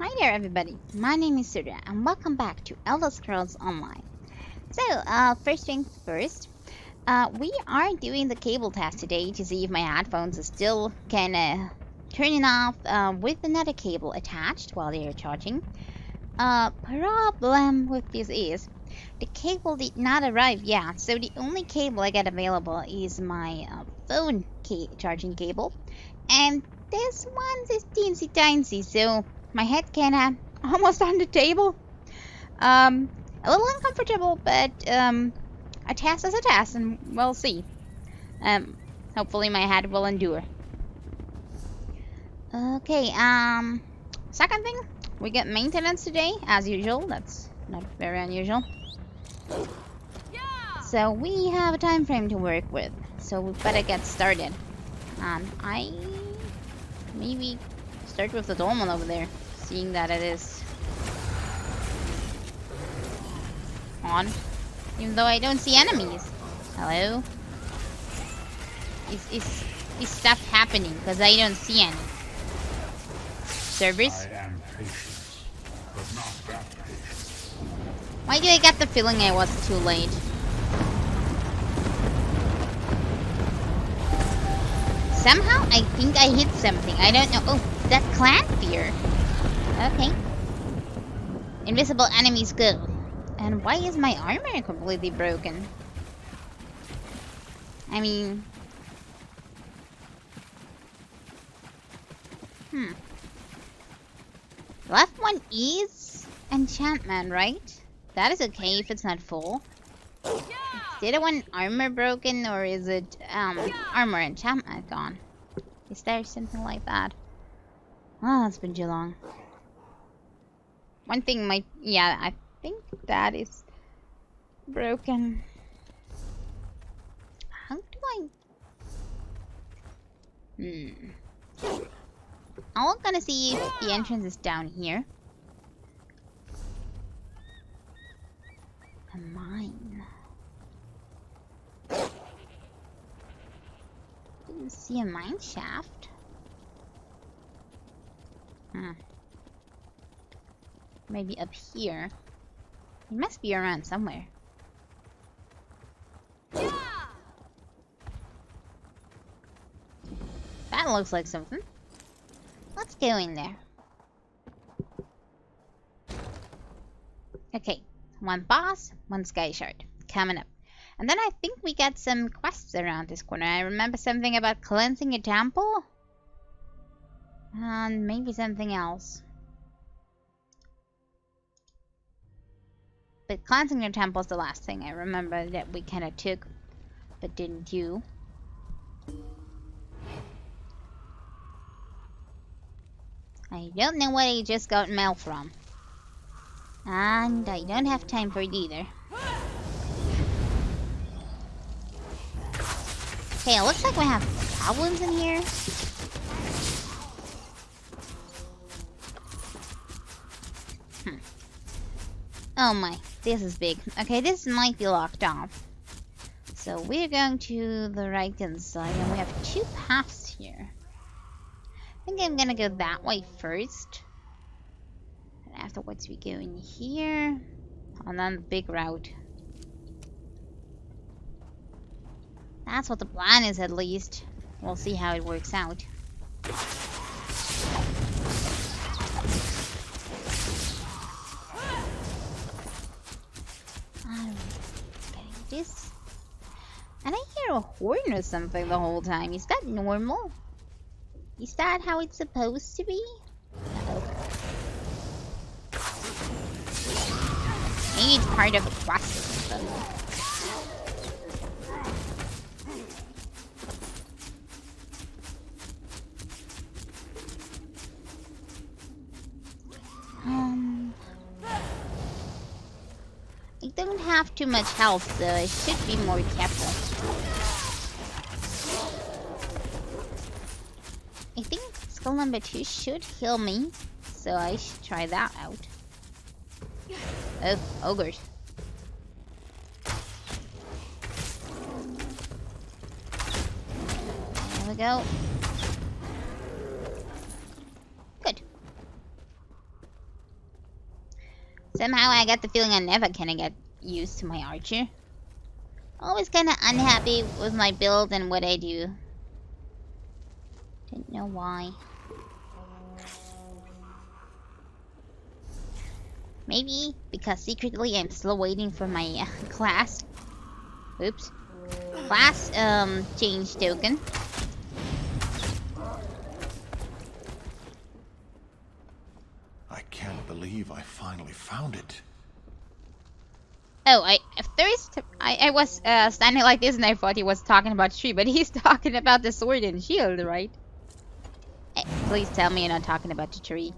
Hi there everybody, my name is Surya and welcome back to Elder Scrolls Online. So, first things first, we are doing the cable test today to see if my headphones are still turning off with another cable attached while they are charging. Problem with this is, the cable did not arrive yet, so the only cable I got available is my phone charging cable, and this one's is teensy tiny, so my head can almost on the table. A little uncomfortable, but a test is a test, and we'll see. Hopefully my head will endure. Okay, second thing, we get maintenance today, as usual. That's not very unusual. So we have a time frame to work with, so we better get started. I maybe start with the dolmen over there, seeing that it is on, even though I don't see enemies. Hello? Is stuff happening? Because I don't see any. Servers? I am patient, but not that patient. Why do I get the feeling I was too late? Somehow I think I hit something. I don't know. Oh, that clan fear. Okay. Invisible enemies go. And why is my armor completely broken? I mean... Left one is enchantment, right? That is okay if it's not full. Is the other one armor broken, or is it armor enchantment gone? Is there something like that? Oh, it's been too long. One thing might... Yeah, I think that is broken. How do I... I'm gonna see if the entrance is down here. A mine. Didn't see a mine shaft. Maybe up here. It must be around somewhere. That looks like something. Let's go in there. Okay, one boss, one sky shard coming up. And then I think we got some quests around this corner. I remember something about cleansing a temple. And maybe something else. But cleansing your temple is the last thing I remember that we kind of took, but didn't do. I don't know where I just got mail from. And I don't have time for it either. Okay, it looks like we have problems in here. Oh my, this is big. Okay, this might be locked off. So we're going to the right hand side, and we have two paths here. I think I'm gonna go that way first. And afterwards we go in here. And then the big route. That's what the plan is, at least. We'll see how it works out. Getting this. And I hear a horn or something the whole time. Is that normal? Is that how it's supposed to be? Uh-oh. Maybe it's part of a quest or something. I don't have too much health, so I should be more careful. I think skill number 2 should heal me, so I should try that out. Oh, ogres. There we go. Good. Somehow I got the feeling I'm never gonna get used to my archer. Always kinda unhappy with my build and what I do. Didn't know why. Maybe because secretly I'm still waiting for my class. Oops. Class change token. I can't believe I finally found it. Oh, I was standing like this and I thought he was talking about tree, but he's talking about the sword and shield, right? Please tell me you're not talking about the tree.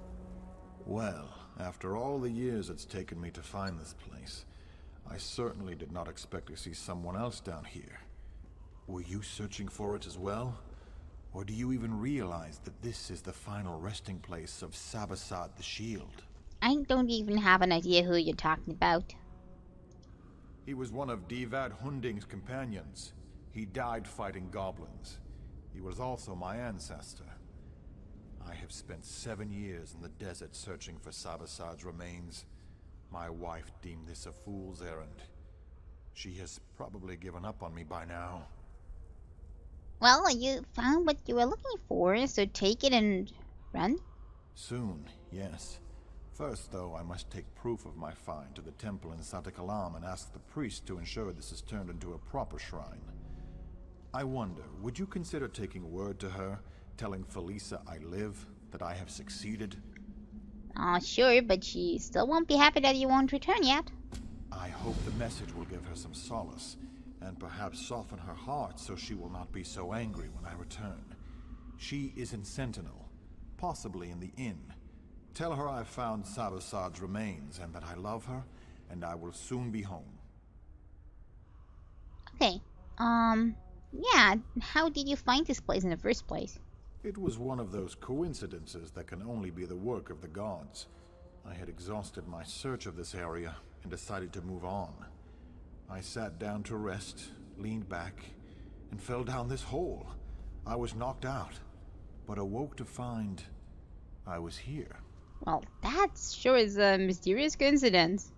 Well, after all the years it's taken me to find this place, I certainly did not expect to see someone else down here. Were you searching for it as well? Or do you even realize that this is the final resting place of Fahara'jad the Shield? I don't even have an idea who you're talking about. He was one of Divad Hunding's companions. He died fighting goblins. He was also my ancestor. I have spent 7 years in the desert searching for Fahara'jad's remains. My wife deemed this a fool's errand. She has probably given up on me by now. Well, you found what you were looking for, so take it and run. Soon, yes. First, though, I must take proof of my find to the temple in Satakalam and ask the priest to ensure this is turned into a proper shrine. I wonder, would you consider taking word to her, telling Felisa I live, that I have succeeded? Sure, but she still won't be happy that you won't return yet. I hope the message will give her some solace, and perhaps soften her heart so she will not be so angry when I return. She is in Sentinel, possibly in the inn. Tell her I've found Fahara'jad's remains and that I love her, and I will soon be home. Okay, yeah, how did you find this place in the first place? It was one of those coincidences that can only be the work of the gods. I had exhausted my search of this area and decided to move on. I sat down to rest, leaned back, and fell down this hole. I was knocked out, but awoke to find I was here. Well, that sure is a mysterious coincidence.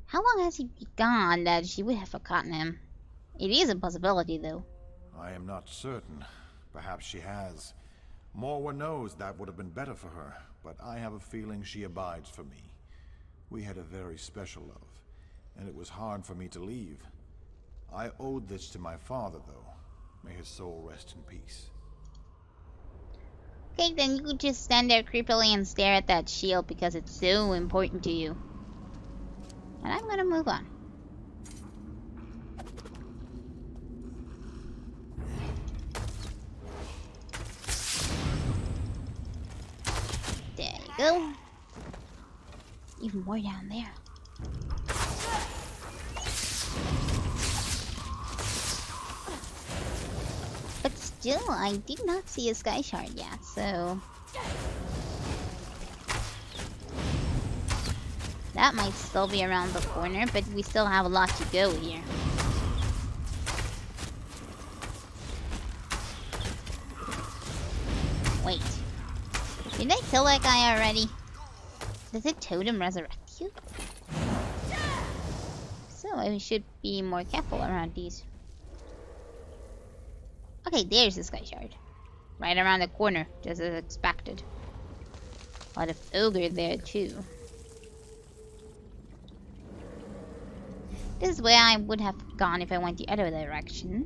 How long has he been gone that she would have forgotten him? It is a possibility, though. I am not certain. Perhaps she has. Morwa knows that would have been better for her, but I have a feeling she abides for me. We had a very special love, and it was hard for me to leave. I owed this to my father, though. May his soul rest in peace. Okay, then you just stand there creepily and stare at that shield because it's so important to you. And I'm gonna move on. There you go. Even more down there. But still, I did not see a sky shard yet, so that might still be around the corner, but we still have a lot to go here. Wait. Did I kill that guy already? Does the totem resurrect you? So I should be more careful around these. Okay, there's the sky shard. Right around the corner, just as expected. A lot of ogre there too. This is where I would have gone if I went the other direction.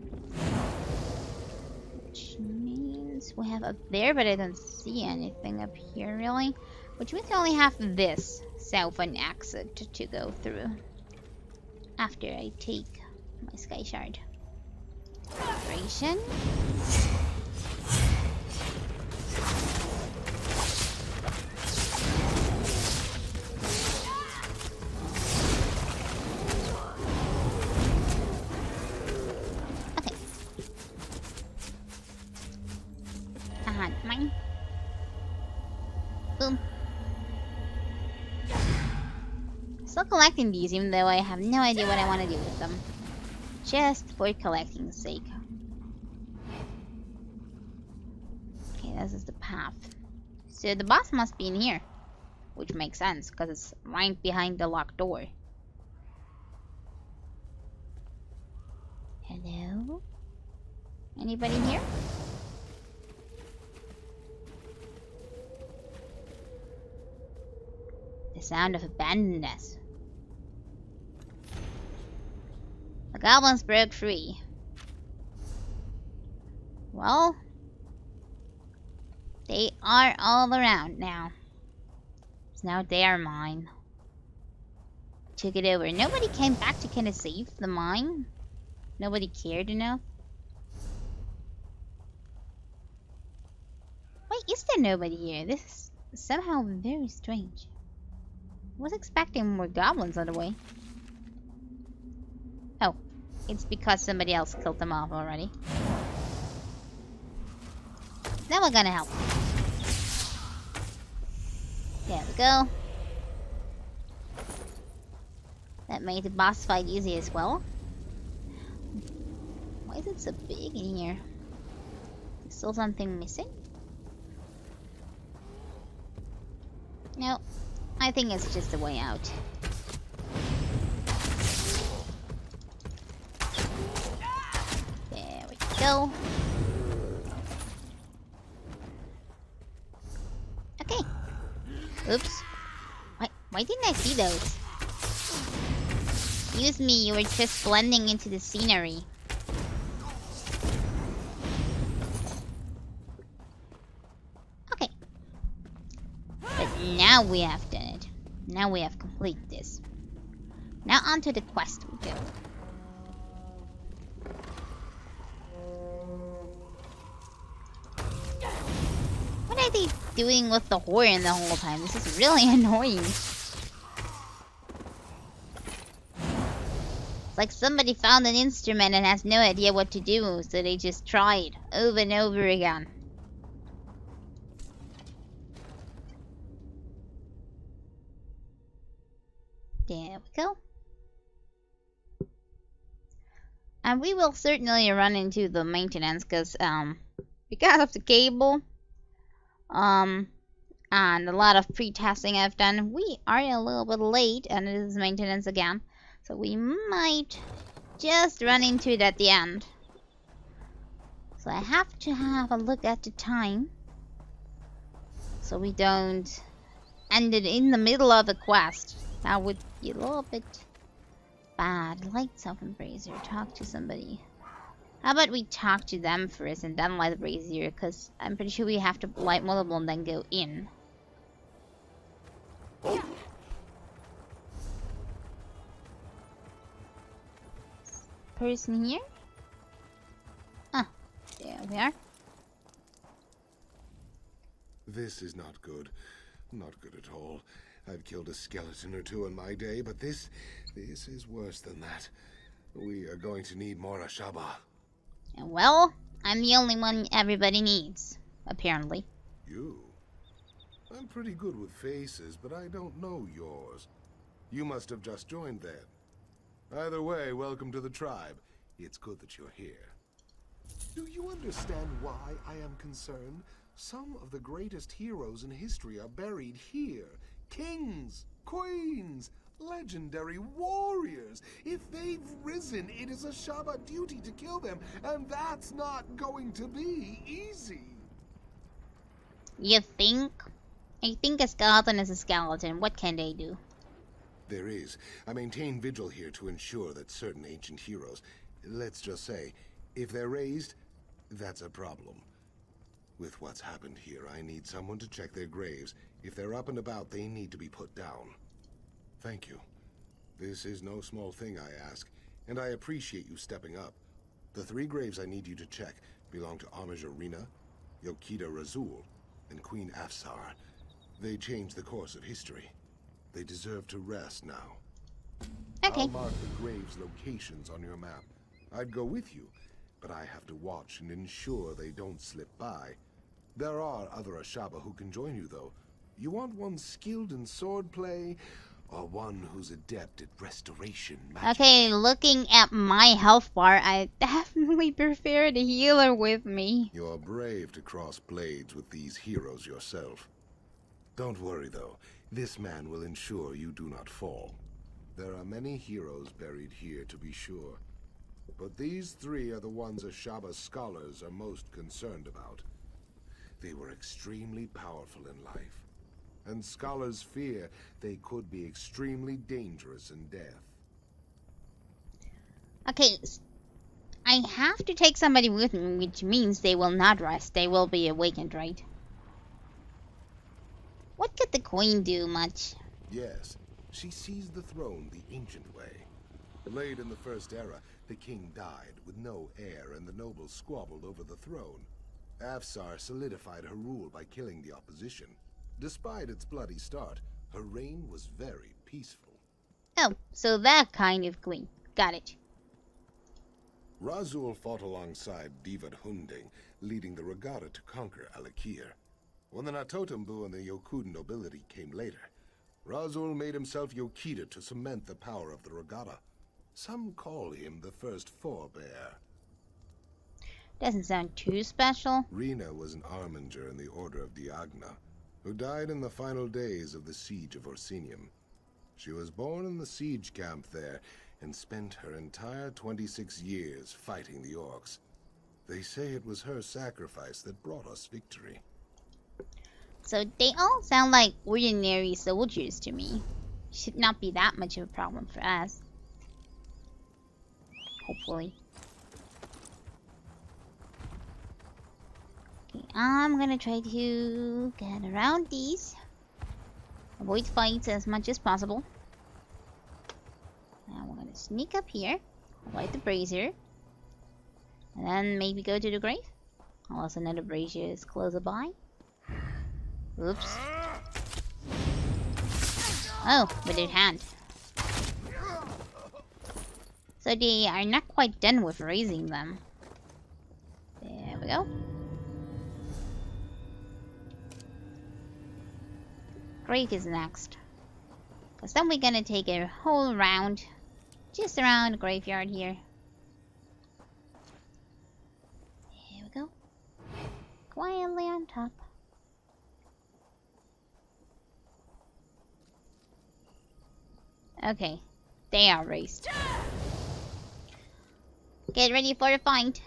Which means we have up there, but I don't see anything up here really. Which means I only have this southern exit to go through. After I take my sky shard. Vibration. Okay. Mine. Boom. Still collecting these, even though I have no idea what I want to do with them. Just for collecting's sake. Okay, this is the path. So the boss must be in here. which makes sense because it's right behind the locked door. Hello? Anybody here? The sound of abandonedness. The goblins broke free. Well, they are all around now. So now they are mine. Took it over. Nobody came back to kind of save the mine. Nobody cared enough. Why is there nobody here? This is somehow very strange. I was expecting more goblins on the way. Oh, it's because somebody else killed them off already. Now we're gonna help. There we go. That made the boss fight easy as well. Why is it so big in here? Is still something missing? No, I think it's just a way out. There we go. Okay. Oops. Why didn't I see those? Excuse me, you were just blending into the scenery. Okay. But now we have done it. Now we have completed this. Now onto the quest we go. What are they doing with the horn the whole time? This is really annoying. It's like somebody found an instrument and has no idea what to do, so they just try it over and over again. There we go. And we will certainly run into the maintenance because of the cable and a lot of pre-testing I've done, we are a little bit late and it is maintenance again. So we might just run into it at the end. So I have to have a look at the time so we don't end it in the middle of a quest. That would be a little bit bad. Lights off and Brazier. Talk to somebody. How about we talk to them first and then light Brazier? Because I'm pretty sure we have to light multiple and then go in. Person here? Ah, there we are. This is not good. Not good at all. I've killed a skeleton or two in my day, but this is worse than that. We are going to need more Ashaba. Well, I'm the only one everybody needs, apparently. You? I'm pretty good with faces, but I don't know yours. You must have just joined then. Either way, welcome to the tribe. It's good that you're here. Do you understand why I am concerned? Some of the greatest heroes in history are buried here. Kings, queens, legendary warriors. If they've risen, it is a Ashaba duty to kill them, and that's not going to be easy. You think? I think a skeleton is a skeleton. What can they do? There is. I maintain vigil here to ensure that certain ancient heroes, let's just say, if they're raised, that's a problem. With what's happened here, I need someone to check their graves. If they're up and about, they need to be put down. Thank you. This is no small thing, I ask, and I appreciate you stepping up. The 3 graves I need you to check belong to Homage Arena, Yokida Razul, and Queen Afsar. They changed the course of history. They deserve to rest now. Okay. I'll mark the graves' locations on your map. I'd go with you, but I have to watch and ensure they don't slip by. There are other Ashaba who can join you, though. You want one skilled in swordplay, or one who's adept at restoration magic? Okay, looking at my health bar, I definitely prefer the healer with me. You're brave to cross blades with these heroes yourself. Don't worry, though. This man will ensure you do not fall. There are many heroes buried here, to be sure. But these three are the ones Ashaba's scholars are most concerned about. They were extremely powerful in life, and scholars fear they could be extremely dangerous in death. Okay, I have to take somebody with me, which means they will not rest. They will be awakened, right? What could the queen do much? Yes, she seized the throne the ancient way. Late in the First Era, the king died with no heir and the nobles squabbled over the throne. Afsar solidified her rule by killing the opposition. Despite its bloody start, her reign was very peaceful. Oh, so that kind of queen. Got it. Razul fought alongside Divad Hunding, leading the regatta to conquer Alik'r. When the Natotembu and the Yokuden nobility came later, Razul made himself Yokida to cement the power of the regatta. Some call him the first forebear. Doesn't sound too special. Rena was an arminger in the Order of Diagna, who died in the final days of the siege of Orsinium. She was born in the siege camp there, and spent her entire 26 years fighting the orcs. They say it was her sacrifice that brought us victory. So they all sound like ordinary soldiers to me. Should not be that much of a problem for us. Hopefully. Okay, I'm gonna try to get around these. Avoid fights as much as possible. Now we're gonna sneak up here, light the brazier, and then maybe go to the grave. Unless another brazier is closer by. Oops. Oh, with their hand. So they are not quite done with raising them. There we go. Grave is next. Because then we're gonna take a whole round. Just around the graveyard here. Here we go. Quietly on top. Okay. They are raised. Get ready for the fight.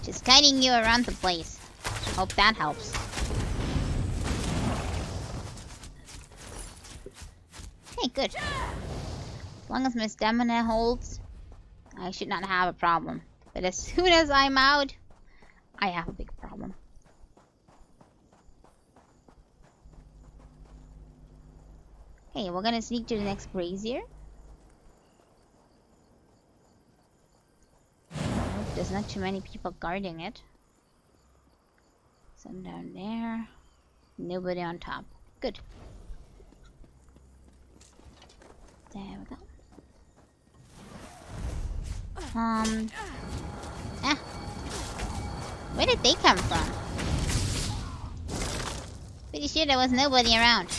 Just guiding you around the place. Hope that helps. Hey, good. As long as my stamina holds, I should not have a problem. But as soon as I'm out, I have a big problem. Okay, we're gonna sneak to the next brazier. There's not too many people guarding it. Some down there. Nobody on top. Good. There we go. Where did they come from? Pretty sure there was nobody around.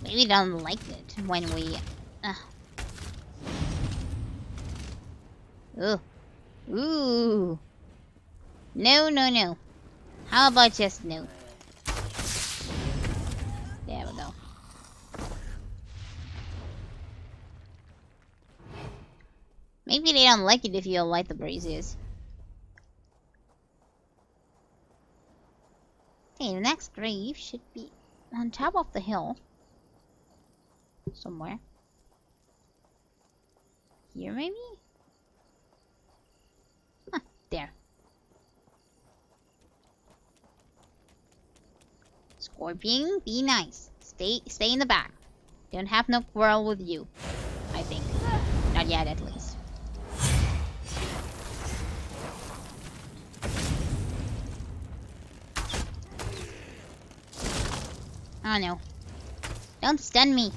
Maybe they don't like it when we... Ooh. Ooh. No, no, no. How about just no? There we go. Maybe they don't like it if you light the braziers. Okay, the next grave should be on top of the hill. Somewhere. Here, maybe? Huh, there. Scorpion, be nice. Stay in the back. Don't have no quarrel with you. I think. Not yet, at least. Oh no. Don't stun me.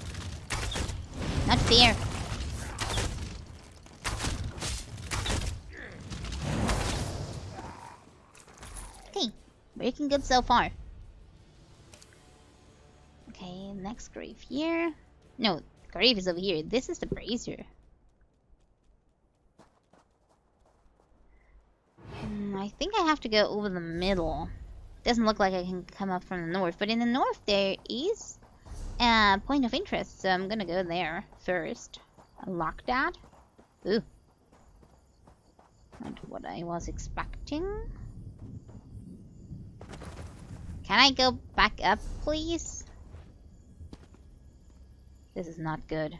Not fair. Okay, working good so far. Okay, next grave here. No, grave is over here. This is the brazier. I think I have to go over the middle. Doesn't look like I can come up from the north, but in the north there is a point of interest, so I'm gonna go there first. Unlock that. Ooh. Not what I was expecting. Can I go back up, please? This is not good.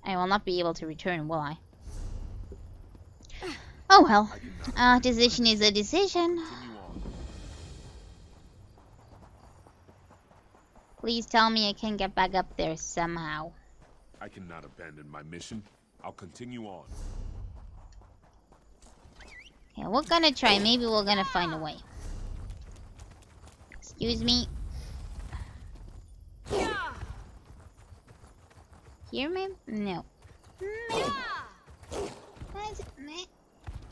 I will not be able to return, will I? Oh well. Decision is a decision. Please tell me I can get back up there somehow. I cannot abandon my mission. I'll continue on. Yeah, we're gonna try. Maybe we're gonna find a way. Excuse me. Hear me? No.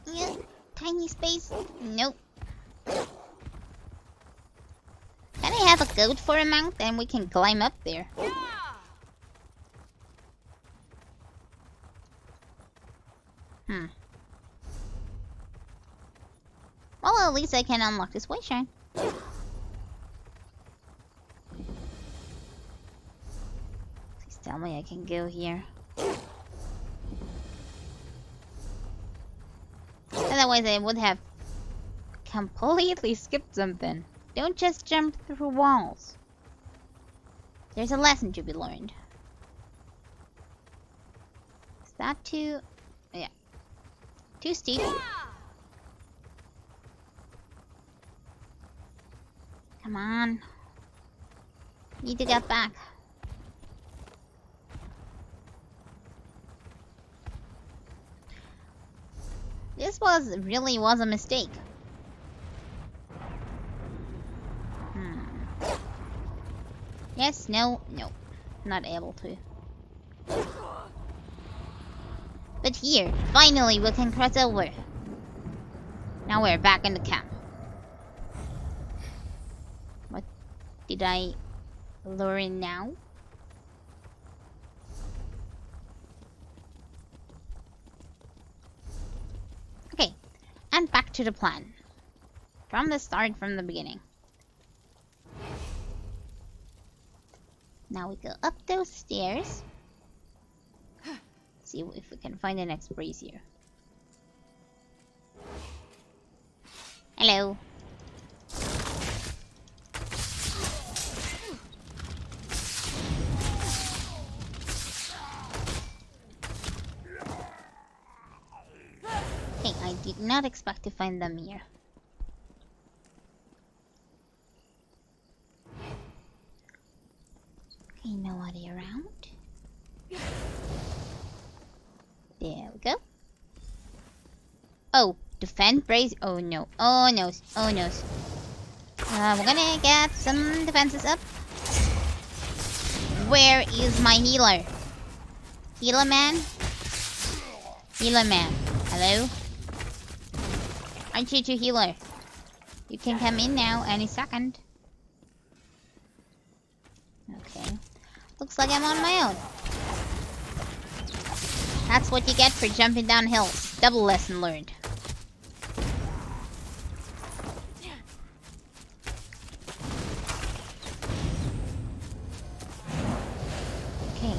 Yeah. Tiny space? Nope. Can I have a goat for a mount? Then we can climb up there. Well, at least I can unlock this way shrine. Please tell me I can go here. Otherwise, I would have completely skipped something. Don't just jump through walls. There's a lesson to be learned. Is that too... yeah. Too steep. Come on. Need to get back. This really was a mistake. Yes, no, no. Not able to. But here, finally we can cross over. Now we're back in the camp. What did I lure in now? Okay, and back to the plan. From the start, from the beginning. Now we go up those stairs. See if we can find the next brazier. Hello. Okay, I did not expect to find them here. Okay, nobody around. There we go. Oh, defend brace. Oh no. Oh no. Oh no. We're gonna get some defenses up. Where is my healer? Healer man? Healer man. Hello? Aren't you two healer? You can come in now any second. Okay. Looks like I'm on my own. That's what you get for jumping down hills. Double lesson learned. Okay.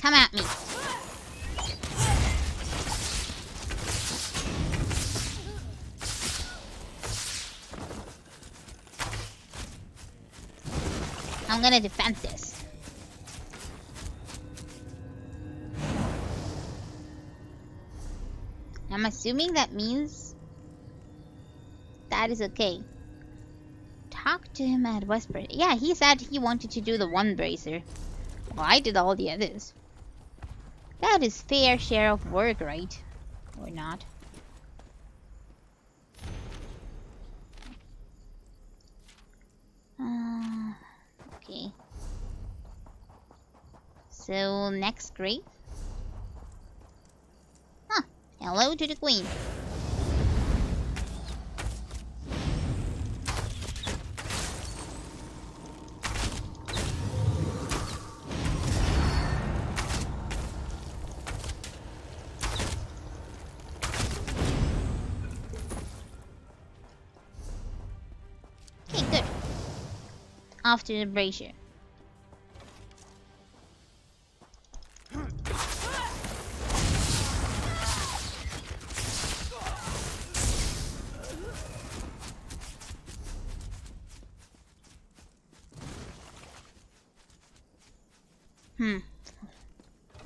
Come at me. I'm gonna defend this. I'm assuming that means that is okay. Talk to him at Westbury. Yeah, he said he wanted to do the one bracer. Well, I did all the others. That is fair share of work, right? Or not? Okay. So, next grave. Huh. Hello to the queen. after the brazier.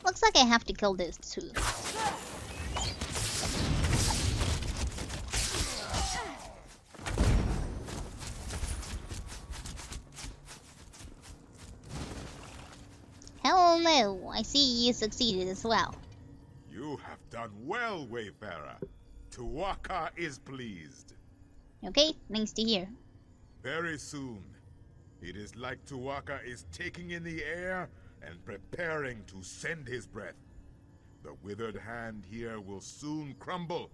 Looks like I have to kill those two. Hello, I see you succeeded as well. You have done well, Wayfarer. Tuwaka is pleased. Okay, thanks to hear. Very soon, it is like Tuwaka is taking in the air and preparing to send his breath. The withered hand here will soon crumble,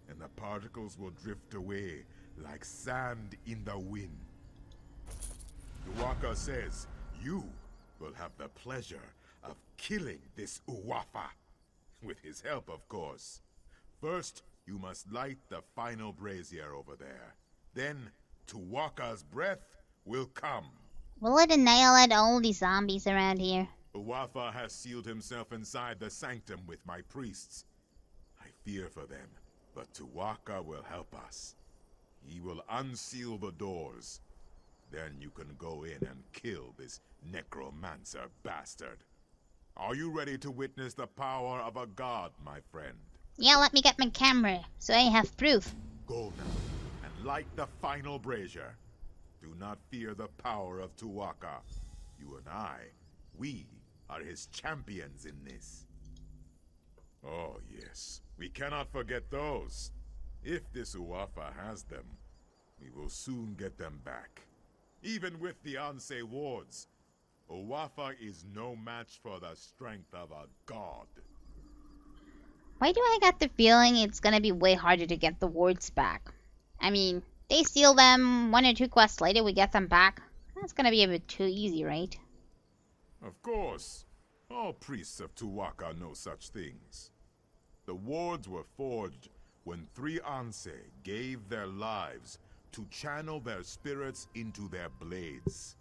and the particles will drift away like sand in the wind. Tuwaka says you will have the pleasure of killing this Uwafa. With his help, of course. First, you must light the final brazier over there. Then, Tuwaka's breath will come. Will it annihilate all the zombies around here? Uwafa has sealed himself inside the sanctum with my priests. I fear for them, but Tuwaka will help us. He will unseal the doors. Then you can go in and kill this necromancer bastard. Are you ready to witness the power of a god, my friend? Yeah, let me get my camera, so I have proof. Go now, and light the final brazier. Do not fear the power of Tuwaka. You and I, we are his champions in this. Oh yes, we cannot forget those. If this Uwafa has them, we will soon get them back. Even with the Anse wards, Uwafa is no match for the strength of a god. Why do I get the feeling it's gonna be way harder to get the wards back? I mean, they steal them, 1 or 2 quests later we get them back. That's gonna be a bit too easy, right? Of course. All priests of Tuwaka know such things. The wards were forged when 3 Anse gave their lives to channel their spirits into their blades.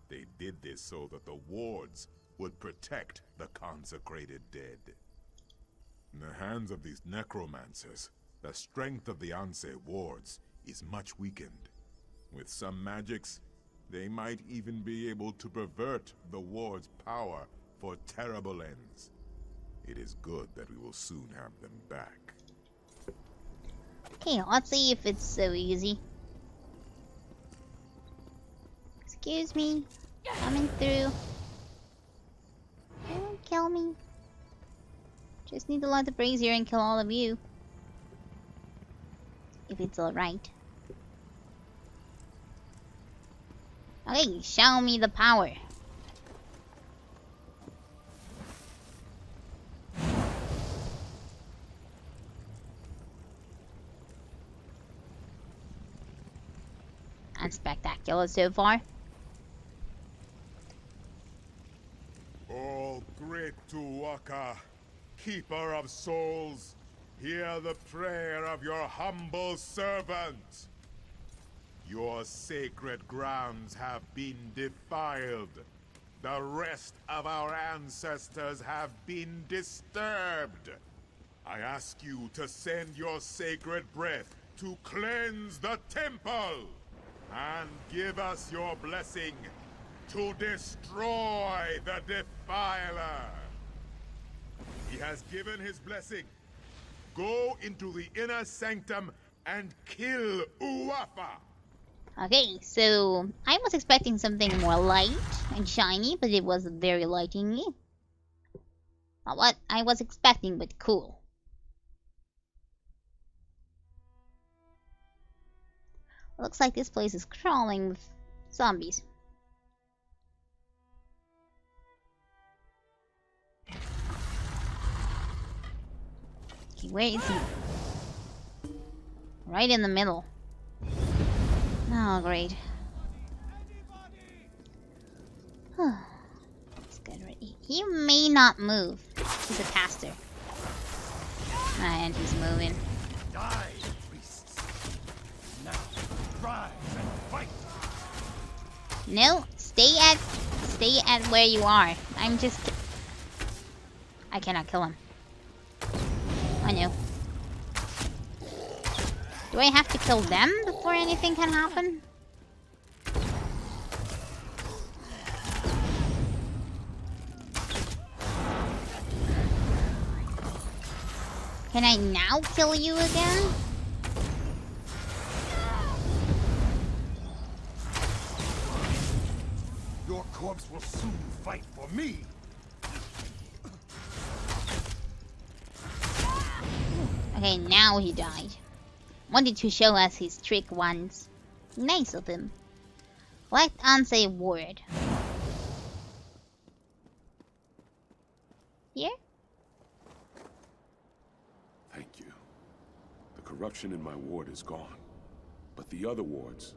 They did this so that the wards would protect the consecrated dead. In the hands of these necromancers, the strength of the Anse wards is much weakened. With some magics, they might even be able to pervert the ward's power for terrible ends. It is good that we will soon have them back. Okay, let's see if it's so easy. Excuse me. Coming through. Don't kill me. Just need to light the brazier and kill all of you. If it's alright. Okay, show me the power. Unspectacular so far. Oh, great Tuwaka, keeper of souls, hear the prayer of your humble servant. Your sacred grounds have been defiled. The rest of our ancestors have been disturbed. I ask you to send your sacred breath to cleanse the temple, and give us your blessing to destroy the defiler. He has given his blessing. Go into the inner sanctum and kill Uwafa. Okay, so I was expecting something more light and shiny, but it was very lighting. Not what I was expecting, but cool. Looks like this place is crawling with zombies. Okay, where is he? Right in the middle. Oh, great. Let's get ready. He may not move. He's a caster. And he's moving. Die, priests. Now, rise and fight. No, stay at where you are. I cannot kill him. I know. Do I have to kill them before anything can happen? Can I now kill you again? Your corpse will soon fight for me. Okay, now he died. Wanted to show us his trick once. Nice of him. Let answer a word. Here? Thank you. The corruption in my ward is gone. But the other wards,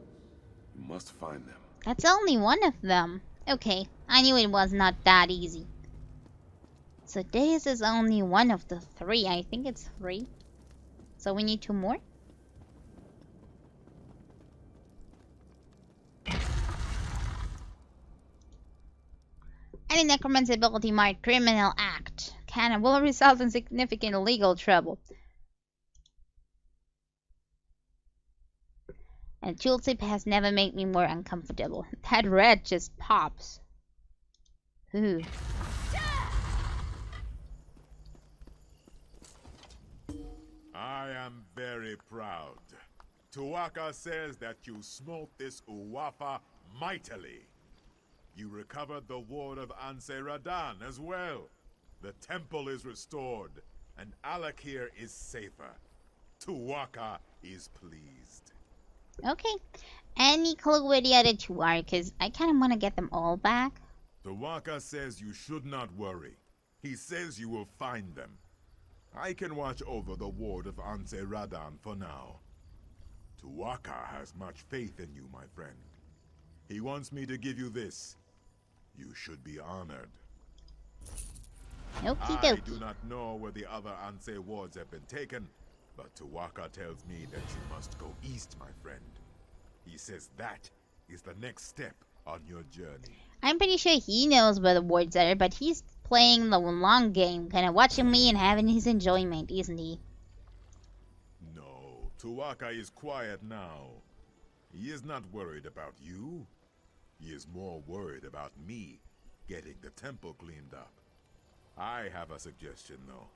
you must find them. That's only one of them. Okay, I knew it was not that easy. So this is only one of the 3. I think it's 3. So we need 2 more? Any necromancy ability marked criminal act will result in significant legal trouble. And Tulip has never made me more uncomfortable. That red just pops. Ooh. I am very proud. Tuaka says that you smote this Uwafa mightily. You recovered the ward of Fahara'jad as well. The temple is restored, and Alik'r is safer. Tuaka is pleased. Okay. Any clue where the other 2 are? Because I kind of want to get them all back. Tuaka says you should not worry. He says you will find them. I can watch over the ward of Fahara'jad for now. Tuaka has much faith in you, my friend. He wants me to give you this. You should be honored. Okie I dokie. do not know where the other Anse wards have been taken, but Tuaka tells me that you must go east, my friend. He says that is the next step on your journey. I'm pretty sure he knows where the wards are, but he's playing the long game, kind of watching me and having his enjoyment, isn't he? No, Tuaka is quiet now. He is not worried about you. He is more worried about me getting the temple cleaned up. I have a suggestion, though.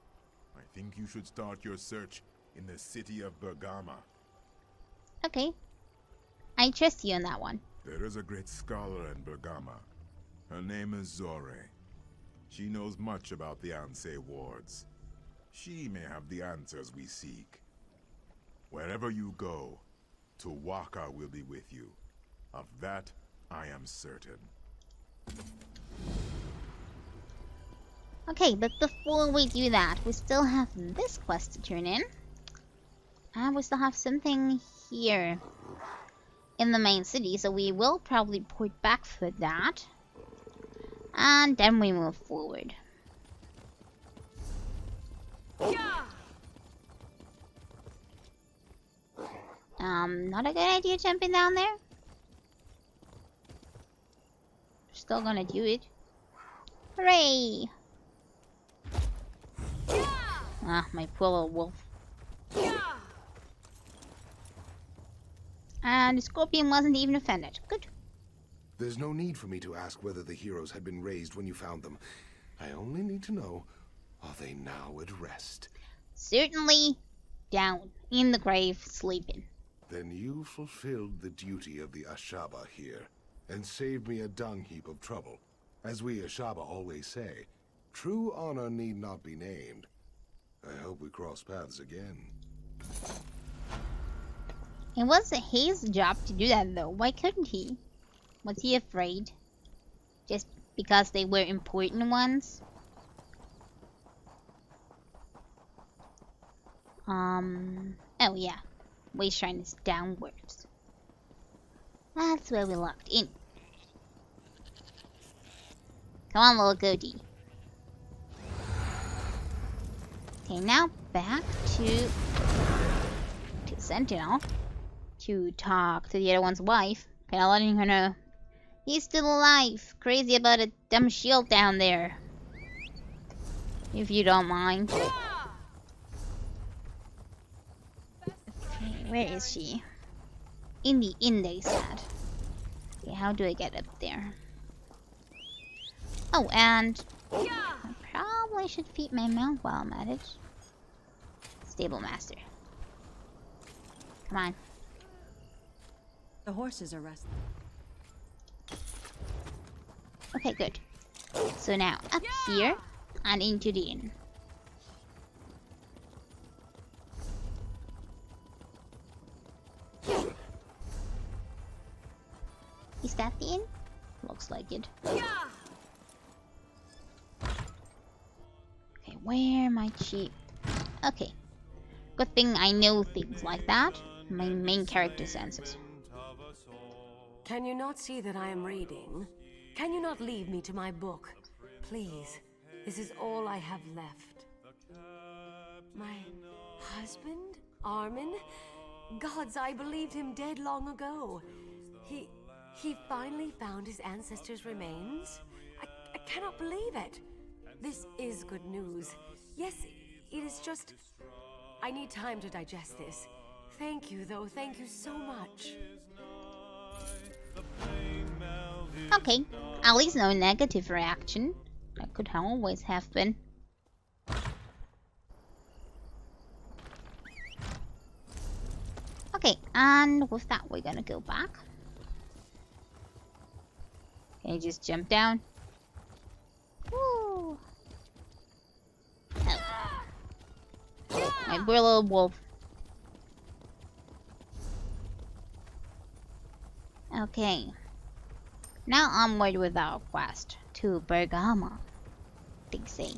I think you should start your search in the city of Bergama. Okay. I trust you on that one. There is a great scholar in Bergama. Her name is Zore. She knows much about the Anse wards. She may have the answers we seek. Wherever you go, Tuaka will be with you. Of that, I am certain. Okay, but before we do that, we still have this quest to turn in. And we still have something here in the main city, so we will probably port back for that. And then we move forward. Not a good idea jumping down there. Still gonna do it. Hooray! Ah, my poor little wolf. And the scorpion wasn't even offended. Good. There's no need for me to ask whether the heroes had been raised when you found them. I only need to know, are they now at rest? Certainly down in the grave, sleeping. Then you fulfilled the duty of the Ashaba here, and saved me a dung heap of trouble. As we Ashaba always say, true honor need not be named. I hope we cross paths again. It was his job to do that, though. Why couldn't he? Was he afraid? Just because they were important ones? Oh yeah. Waste shrine is downwards. That's where we locked in. Come on, little goatee. Okay, now back to Sentinel to talk to the other one's wife. Kind of letting her know He's still alive. Crazy about a dumb shield down there. If you don't mind. Okay, where is she? In the inn, they said. Okay, how do I get up there? Oh, and I probably should feed my mount while I'm at it. Stable master. Come on. The horses are resting. Okay, good. So now up here and into the inn. Is that the inn? Looks like it. Okay, where are my sheep? Okay. Good thing I know things like that. My main character senses. Can you not see that I am reading? Can you not leave me to my book? Please, this is all I have left. My husband? Armin? Gods, I believed him dead long ago. He finally found his ancestors' remains? I cannot believe it. This is good news. Yes, it is just... I need time to digest this. Thank you, though. Thank you so much. Okay, at least no negative reaction. That could always have been. Okay, and with that we're gonna go back. Can you just jump down? Woo! Oh. My poor little wolf. Okay. Now onward with our quest to Bergama, they say.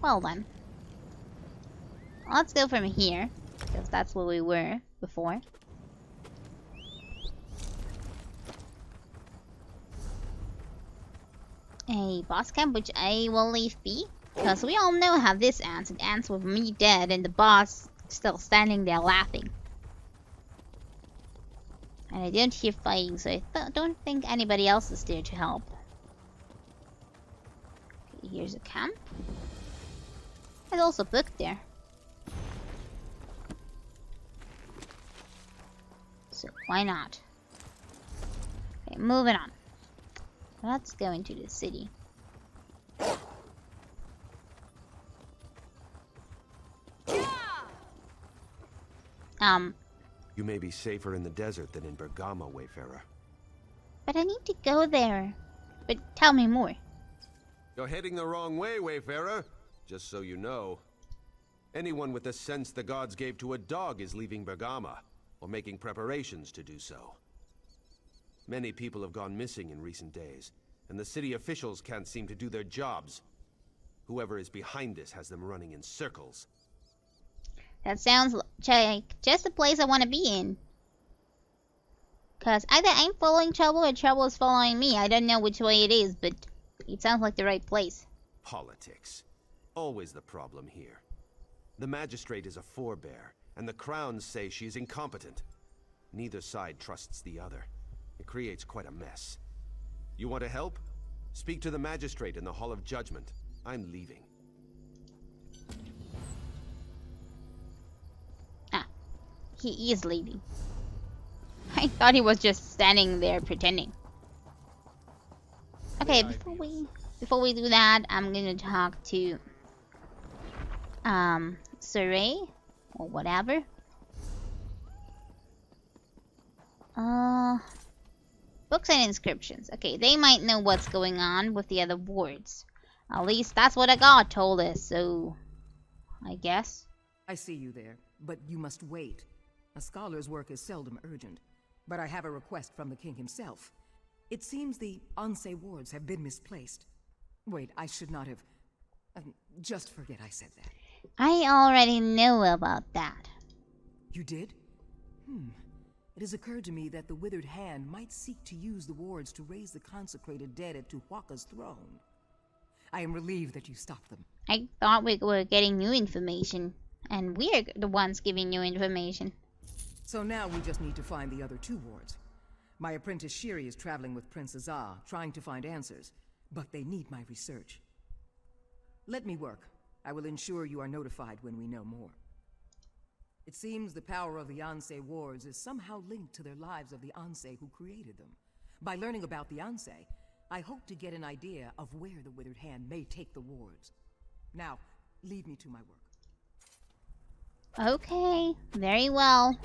Well then. Let's go from here, because that's where we were before. A boss camp which I will leave be, because we all know how this ends. It ends with me dead and the boss still standing there laughing. And I don't hear fighting, so I don't think anybody else is there to help. Okay, here's a camp. There's also a book there. So why not? Okay, moving on. Let's go into the city. You may be safer in the desert than in Bergama, Wayfarer. But I need to go there. But tell me more. You're heading the wrong way, Wayfarer. Just so you know. Anyone with the sense the gods gave to a dog is leaving Bergama, or making preparations to do so. Many people have gone missing in recent days, and the city officials can't seem to do their jobs. Whoever is behind this has them running in circles. That sounds like just the place I want to be in. Because either I'm following trouble or trouble is following me. I don't know which way it is, but it sounds like the right place. Politics. Always the problem here. The magistrate is a forebear, and the crowns say she is incompetent. Neither side trusts the other. It creates quite a mess. You want to help? Speak to the magistrate in the Hall of Judgment. I'm leaving. He is leaving. I thought he was just standing there pretending. Okay, before we do that, I'm gonna talk to Saray or whatever. Books and inscriptions. Okay, they might know what's going on with the other wards. At least that's what a god told us, so I guess. I see you there, but you must wait. A scholar's work is seldom urgent, but I have a request from the king himself. It seems the Anse wards have been misplaced. Wait, I should not have... just forget I said that. I already know about that. You did? It has occurred to me that the Withered Hand might seek to use the wards to raise the consecrated dead at Tuhuaka's throne. I am relieved that you stopped them. I thought we were getting new information, and we're the ones giving new information. So now we just need to find the other 2 wards. My apprentice Shiri is traveling with Prince Azar, trying to find answers, but they need my research. Let me work. I will ensure you are notified when we know more. It seems the power of the Ansei wards is somehow linked to their lives of the Ansei who created them. By learning about the Ansei, I hope to get an idea of where the Withered Hand may take the wards. Now, leave me to my work. Okay, very well.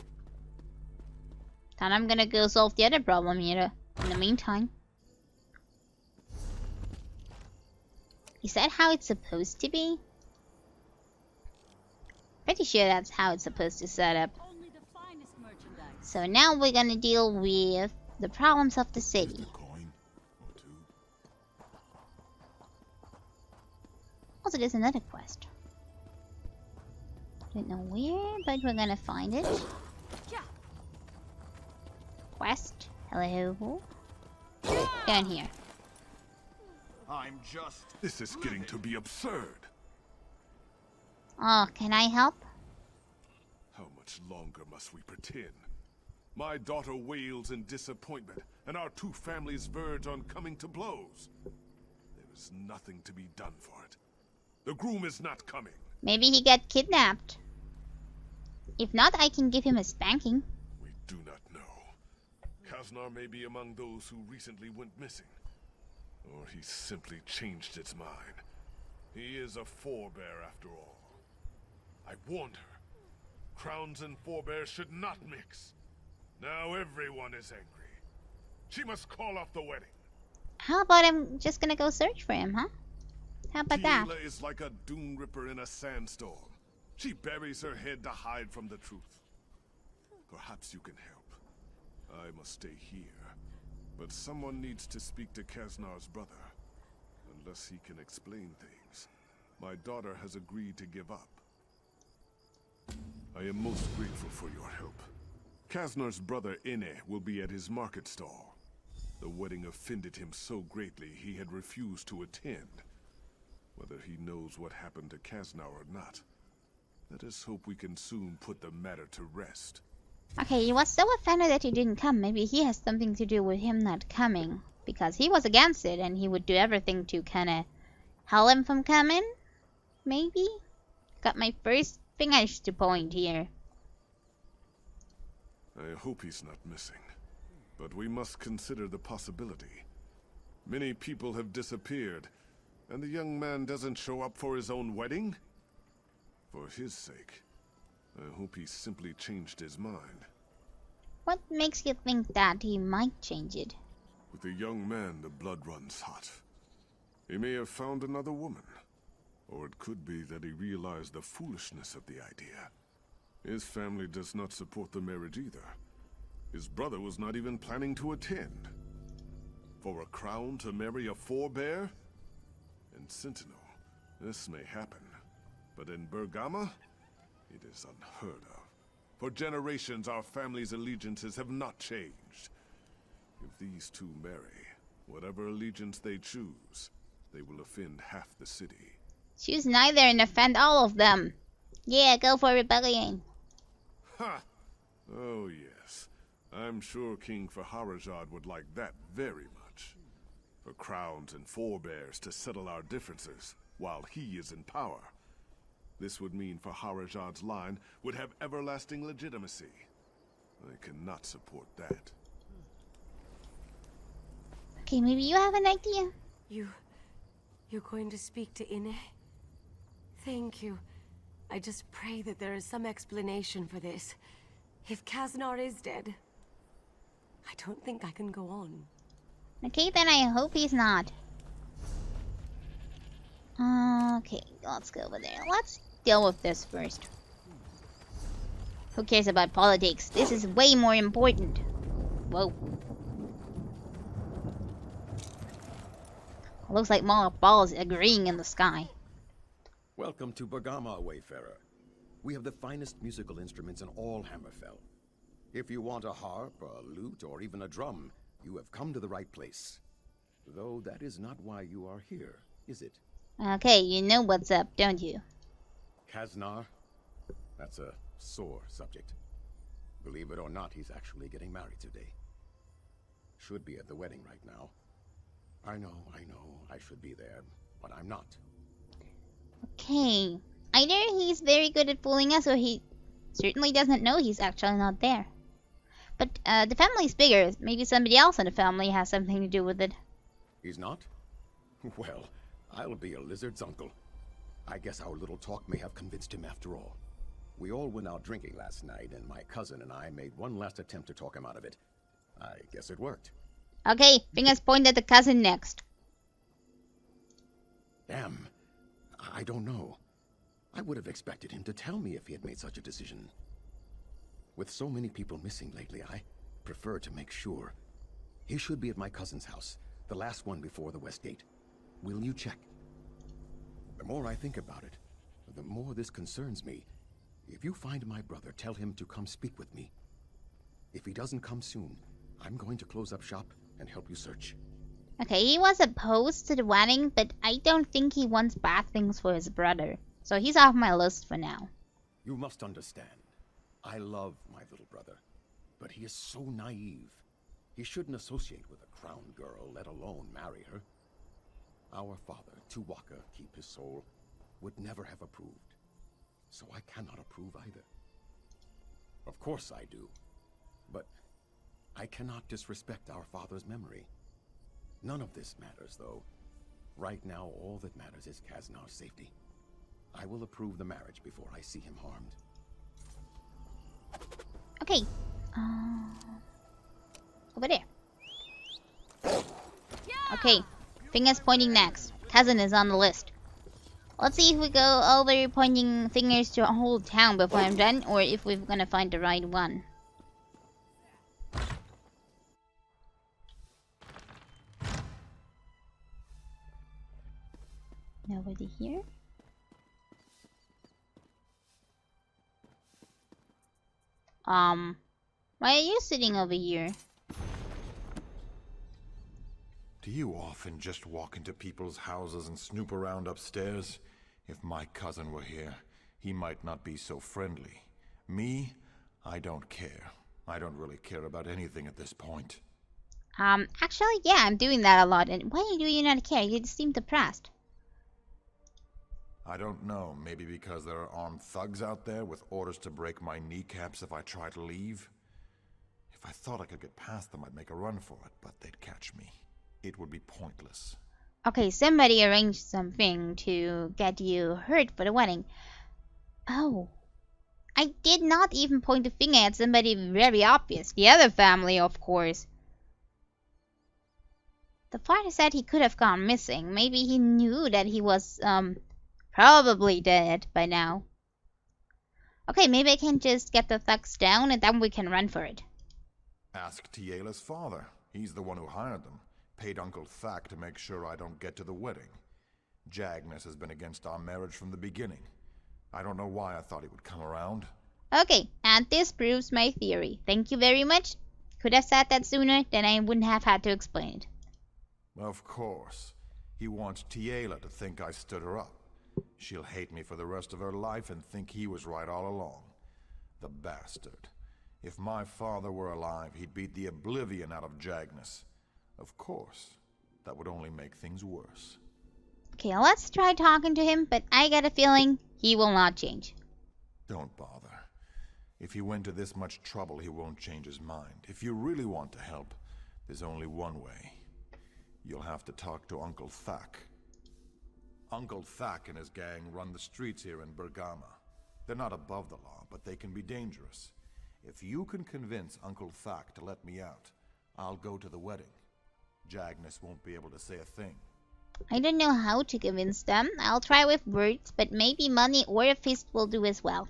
Then I'm gonna go solve the other problem here in the meantime. Is that how it's supposed to be? Pretty sure that's how it's supposed to set up. So now we're gonna deal with the problems of the city. Also, there's another quest. Don't know where, but we're gonna find it. Quest. Hello. Down here. This is getting to be absurd. Oh, can I help? How much longer must we pretend? My daughter wails in disappointment, and our 2 families verge on coming to blows. There is nothing to be done for it. The groom is not coming. Maybe he got kidnapped. If not, I can give him a spanking. We do not know. Kaznar may be among those who recently went missing. Or he simply changed its mind. He is a forebear after all. I warned her. Crowns and forebears should not mix. Now everyone is angry. She must call off the wedding. How about I'm just gonna go search for him, huh? How about that? Tila is like a Doom Ripper in a sandstorm. She buries her head to hide from the truth. Perhaps you can help. I must stay here. But someone needs to speak to Kaznar's brother. Unless he can explain things. My daughter has agreed to give up. I am most grateful for your help. Kaznar's brother Ine will be at his market stall. The wedding offended him so greatly he had refused to attend. Whether he knows what happened to Kaznar or not, let us hope we can soon put the matter to rest. Okay, he was so offended that he didn't come. Maybe he has something to do with him not coming. Because he was against it and he would do everything to kinda help him from coming? Maybe? Got my first fingers to point here. I hope he's not missing. But we must consider the possibility. Many people have disappeared, and the young man doesn't show up for his own wedding? For his sake, I hope he simply changed his mind. What makes you think that he might change it? With the young man, the blood runs hot. He may have found another woman. Or it could be that he realized the foolishness of the idea. His family does not support the marriage either. His brother was not even planning to attend. For a crown to marry a forebear? In Sentinel, this may happen. But in Bergama, it is unheard of. For generations, our family's allegiances have not changed. If these 2 marry, whatever allegiance they choose, they will offend half the city. Choose neither and offend all of them. Yeah, go for rebellion. Ha! Oh yes. I'm sure King Fahara'jad would like that very much. For crowns and forebears to settle our differences, while he is in power. This would mean Fahara'jad's line would have everlasting legitimacy. I cannot support that. Okay, maybe you have an idea. You're going to speak to Ine? Thank you. I just pray that there is some explanation for this. If Kaznar is dead, I don't think I can go on. Okay, then I hope he's not. Okay, let's go over there. Let's deal with this first. Who cares about politics? This is way more important. Whoa. Looks like more balls agreeing in the sky. Welcome to Bergama, Wayfarer. We have the finest musical instruments in all Hammerfell. If you want a harp, a lute, or even a drum, you have come to the right place. Though that is not why you are here, is it? Okay, you know what's up, don't you? Kaznar? That's a sore subject. Believe it or not, he's actually getting married today. Should be at the wedding right now. I know, I should be there, but I'm not. Okay. Either he's very good at fooling us, or he certainly doesn't know he's actually not there. But the family's bigger. Maybe somebody else in the family has something to do with it. He's not? Well, I'll be a lizard's uncle. I guess our little talk may have convinced him after all. We all went out drinking last night, and my cousin and I made one last attempt to talk him out of it. I guess it worked. Okay, fingers point at the cousin next. Damn. I don't know. I would have expected him to tell me if he had made such a decision. With so many people missing lately, I prefer to make sure. He should be at my cousin's house, the last one before the West Gate. Will you check? The more I think about it, the more this concerns me. If you find my brother, tell him to come speak with me. If he doesn't come soon, I'm going to close up shop and help you search. Okay, he was opposed to the wedding, but I don't think he wants bad things for his brother. So he's off my list for now. You must understand. I love my little brother, but he is so naive. He shouldn't associate with a crown girl, let alone marry her. Our father, Tuwaka, keep his soul, would never have approved. So I cannot approve either. Of course I do. But I cannot disrespect our father's memory. None of this matters, though. Right now, all that matters is Kaznar's safety. I will approve the marriage before I see him harmed. Okay. Over there. Okay. Fingers pointing next. Cousin is on the list. Let's see if we go over pointing fingers to a whole town before I'm done, or if we're gonna find the right one. Nobody here? Why are you sitting over here? Do you often just walk into people's houses and snoop around upstairs? If my cousin were here, he might not be so friendly. Me? I don't care. I don't really care about anything at this point. Actually, yeah, I'm doing that a lot. And why do you not care? You just seem depressed. I don't know. Maybe because there are armed thugs out there with orders to break my kneecaps if I try to leave? If I thought I could get past them, I'd make a run for it, but they'd catch me. It would be pointless. Okay, somebody arranged something to get you hurt for the wedding. Oh. I did not even point a finger at somebody very obvious. The other family, of course. The father said he could have gone missing. Maybe he knew that he was, probably dead by now. Okay, maybe I can just get the thugs down and then we can run for it. Ask Tiela's father. He's the one who hired them. Paid Uncle Thack to make sure I don't get to the wedding. Jagnus has been against our marriage from the beginning. I don't know why I thought he would come around. Okay, and this proves my theory. Thank you very much. Could have said that sooner, then I wouldn't have had to explain it. Of course. He wants Tiela to think I stood her up. She'll hate me for the rest of her life and think he was right all along. The bastard. If my father were alive, he'd beat the oblivion out of Jagnus. Of course. That would only make things worse. Okay, let's try talking to him, but I got a feeling he will not change. Don't bother. If he went to this much trouble, he won't change his mind. If you really want to help, there's only one way. You'll have to talk to Uncle Thack. Uncle Thack and his gang run the streets here in Bergama. They're not above the law, but they can be dangerous. If you can convince Uncle Thack to let me out, I'll go to the wedding. Jagnus won't be able to say a thing. I don't know how to convince them. I'll try with words, but maybe money or a fist will do as well.